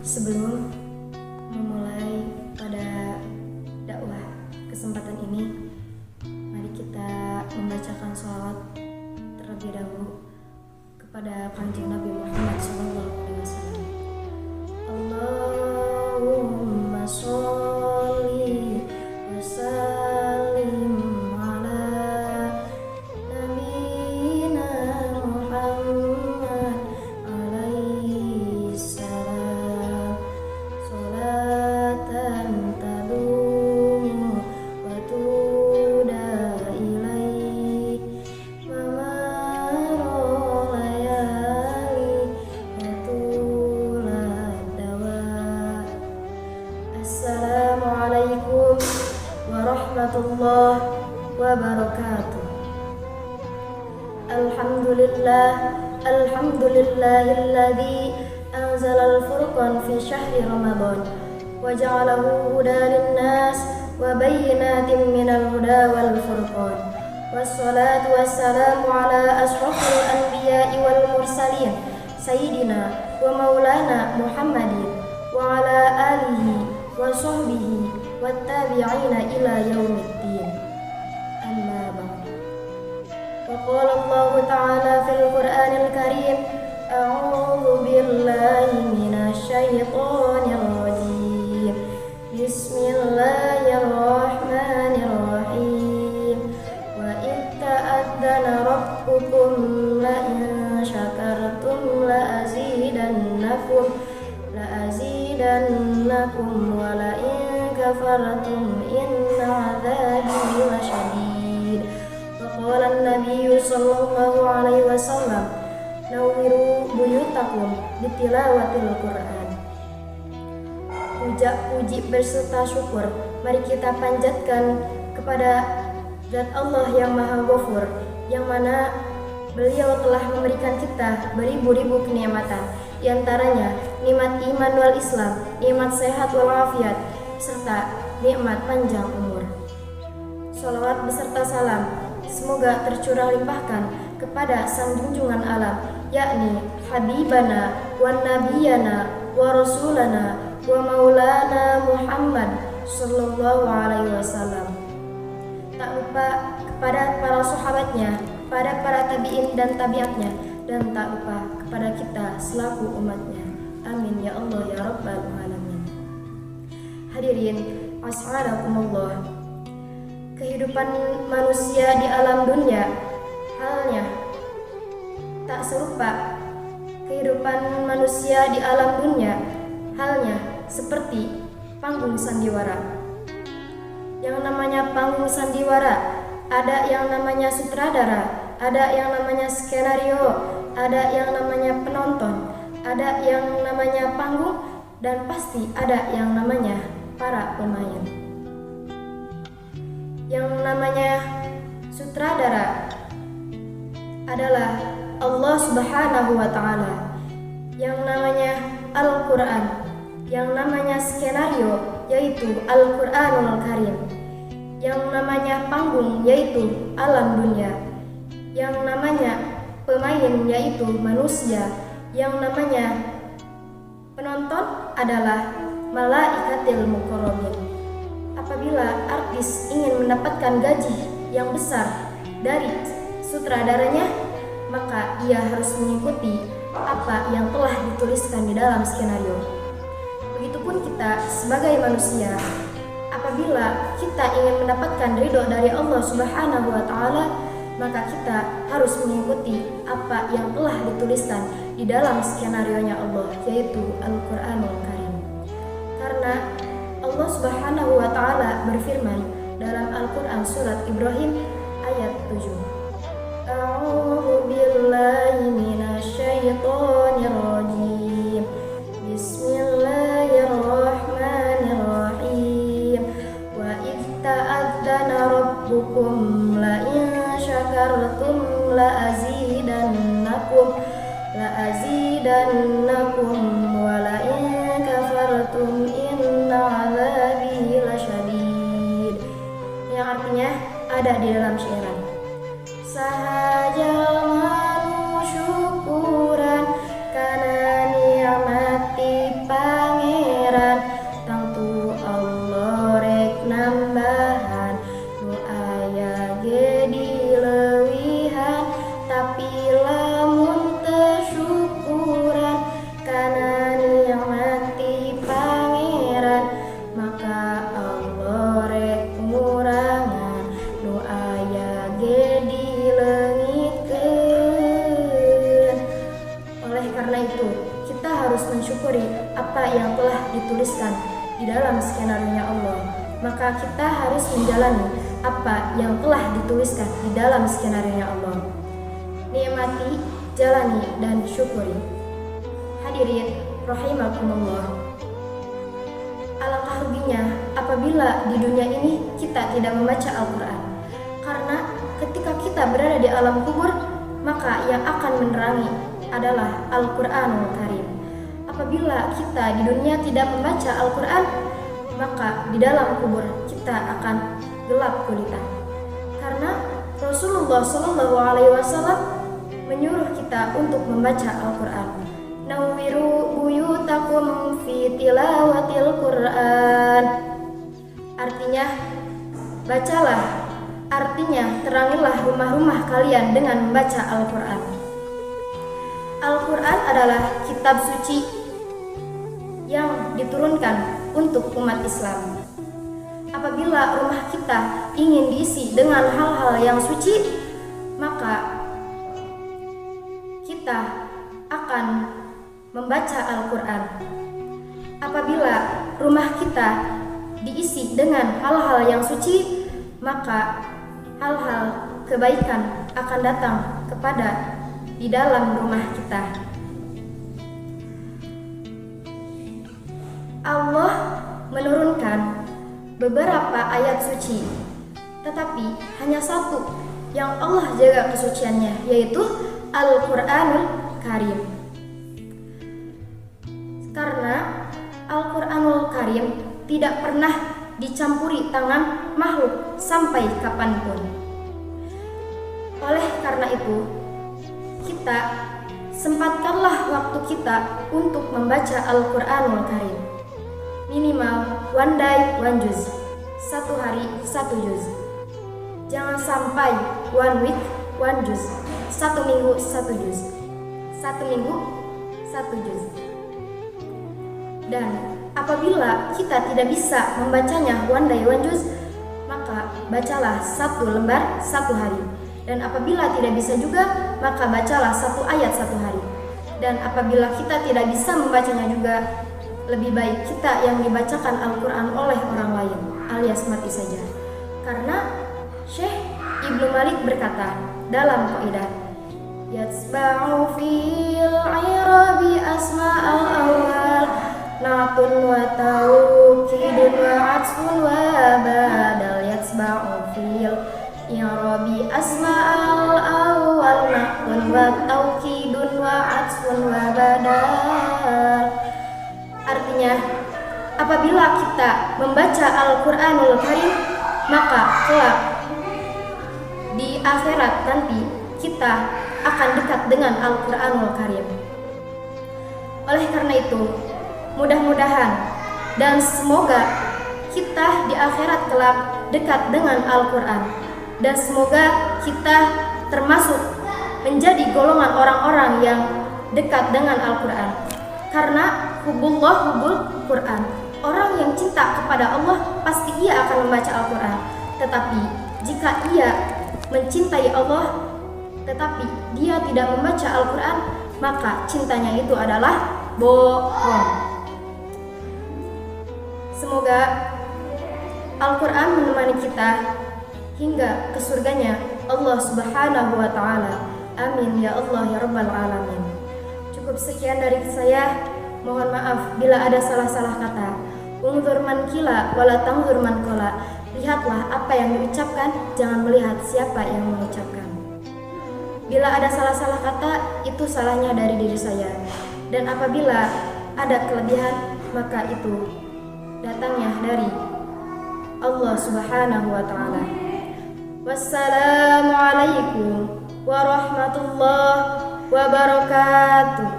Sebelum memulai pada dakwah kesempatan ini, mari kita membacakan sholawat terlebih dahulu kepada Kanjeng Nabi Muhammad SAW. Allahumma sholli wa sallim ala nabiyyina Muhammad alaihi salam, sholatan tadumu wa tuda ilaih mamaro layali wa tulad dawa. Assalamualaikum warahmatullahi wabarakatuh. Alhamdulillahilladzi anzalal furqan fi syahri Ramadan wa ja'alahu hudan linnas wa bayyinatin minal huda wal furqan. Wassalatu wassalamu ala ashrafil anbiya'i wal mursalin sayyidina wa maulana Muhammadin wa ala alihi wa sahbihi wat tabi'ina ila yaumiddin. Amma ba'd. وقال الله تعالى في القرآن الكريم: أعوذ بالله من الشيطان الرجيم بسم الله الرحمن الرحيم وإذ تأذن ربكم لئن شكرتم لأزيدنكم ولئن كفرتم إن عذابي لشديد. وقال النبي صلى الله عليه وسلم: Nawiru buyutakum bitilawatil Quran. Puji berserta syukur mari kita panjatkan kepada Zat Allah yang Maha Ghafur, yang mana Beliau telah memberikan kita beribu-ribu kenikmatan, di antaranya nikmat iman wal Islam, nikmat sehat wal afiat, serta nikmat panjang umur. Sholawat beserta salam semoga tercurah limpahkan kepada sang junjungan alam, yakni Habibana wa Nabiyana wa Rasulana wa Maulana Muhammad sallallahu alaihi wasallam. Tak lupa kepada para sahabatnya, kepada para tabi'in dan tabi'atnya, dan tak lupa kepada kita selaku umatnya. Amin ya Allah ya Rabbal Alamin. Hadirin as'adakumullah. Kehidupan manusia di alam dunia halnya tak serupa. Kehidupan manusia di alam dunia halnya seperti panggung sandiwara. Yang namanya panggung sandiwara, ada yang namanya sutradara, ada yang namanya skenario, ada yang namanya penonton, ada yang namanya panggung, dan pasti ada yang namanya para pemain. Yang namanya sutradara adalah Allah Subhanahu wa Ta'ala, yang namanya Al-Quran, yang namanya skenario yaitu Al-Quranul Karim, yang namanya panggung yaitu alam dunia, yang namanya pemain yaitu manusia, yang namanya penonton adalah malaikatil muqarrabin. Apabila artis ingin mendapatkan gaji yang besar dari sutradaranya, maka ia harus mengikuti apa yang telah dituliskan di dalam skenario. Begitupun kita sebagai manusia, apabila kita ingin mendapatkan ridho dari Allah Subhanahu wa Ta'ala, maka kita harus mengikuti apa yang telah dituliskan di dalam skenarionya Allah, yaitu Al-Quranul Karim. Karena Allah Subhanahu wa Ta'ala berfirman dalam Al-Quran surat Ibrahim ayat 7. A'udzu billahi minasyaitonir rajim. Bismillahirrahmanirrahim. Wa idz ta'adzana rabbukum la in syakartum la'azidannakum wa la in kafartum inna 'adzabi lasyadid. Yang artinya ada di dalam syairan. Sahajal manu syukuran kana ni'mati pang mensyukuri apa yang telah dituliskan di dalam skenario-nya Allah, maka kita harus menjalani apa yang telah dituliskan di dalam skenario-nya Allah. Nikmati, jalani, dan syukuri. Hadirin rahimakumullah. Alangkah ruginya apabila di dunia ini kita tidak membaca Al-Quran. Karena ketika kita berada di alam kubur, maka yang akan menerangi adalah Al-Quranul Karim. Apabila kita di dunia tidak membaca Al-Quran, maka di dalam kubur kita akan gelap gulita. Karena Rasulullah SAW menyuruh kita untuk membaca Al-Quran. Nawwiru buyutakum fi tilawatil Quran. Artinya, bacalah. Artinya, terangilah rumah-rumah kalian dengan membaca Al-Quran. Al-Quran adalah kitab suci yang diturunkan untuk umat Islam. Apabila rumah kita ingin diisi dengan hal-hal yang suci, maka kita akan membaca Al-Quran. Apabila rumah kita diisi dengan hal-hal yang suci, maka hal-hal kebaikan akan datang kepada di dalam rumah kita. Allah menurunkan beberapa ayat suci, tetapi hanya satu yang Allah jaga kesuciannya, yaitu Al-Quranul Karim. Karena Al-Quranul Karim tidak pernah dicampuri tangan makhluk sampai kapanpun. Oleh karena itu, kita sempatkanlah waktu kita untuk membaca Al-Quranul Karim. Minimal one day one juz, 1 hari 1 juz. Jangan sampai 1 week 1 juz, 1 minggu 1 juz, 1 minggu 1 juz. Dan apabila kita tidak bisa membacanya one day one juz, maka bacalah 1 lembar 1 hari. Dan apabila tidak bisa juga, maka bacalah 1 ayat 1 hari. Dan apabila kita tidak bisa membacanya juga, lebih baik kita yang dibacakan Al-Quran oleh orang lain, alias mati saja. Karena Syekh Ibnu Malik berkata dalam kaidah, yatsba'u fil i'rabi asma'al awal natun wa tawkidun wa atfun wa badal. Yatsba'u fil i'rabi asma'al awal natun wa tawkidun wa atfun wa badal. Artinya, apabila kita membaca Al-Quranul Karim, maka kelak di akhirat nanti kita akan dekat dengan Al-Quranul Karim. Oleh karena itu, mudah-mudahan dan semoga kita di akhirat kelak dekat dengan Al-Quran, dan semoga kita termasuk menjadi golongan orang-orang yang dekat dengan Al-Quran. Karena hubullah hubul Quran. Orang yang cinta kepada Allah pasti ia akan membaca Al-Quran. Tetapi jika ia mencintai Allah tetapi dia tidak membaca Al-Quran, maka cintanya itu adalah bohong. Semoga Al-Quran menemani kita hingga ke surganya Allah Subhanahu wa Ta'ala. Amin ya Allah ya Rabbal Alamin. Cukup sekian dari saya. Mohon maaf bila ada salah-salah kata. Ungzur man kila wala tangzur man qala. Lihatlah apa yang diucapkan, jangan melihat siapa yang mengucapkan. Bila ada salah-salah kata, itu salahnya dari diri saya. Dan apabila ada kelebihan, maka itu datangnya dari Allah Subhanahu wa Ta'ala. Wassalamualaikum warahmatullahi wabarakatuh.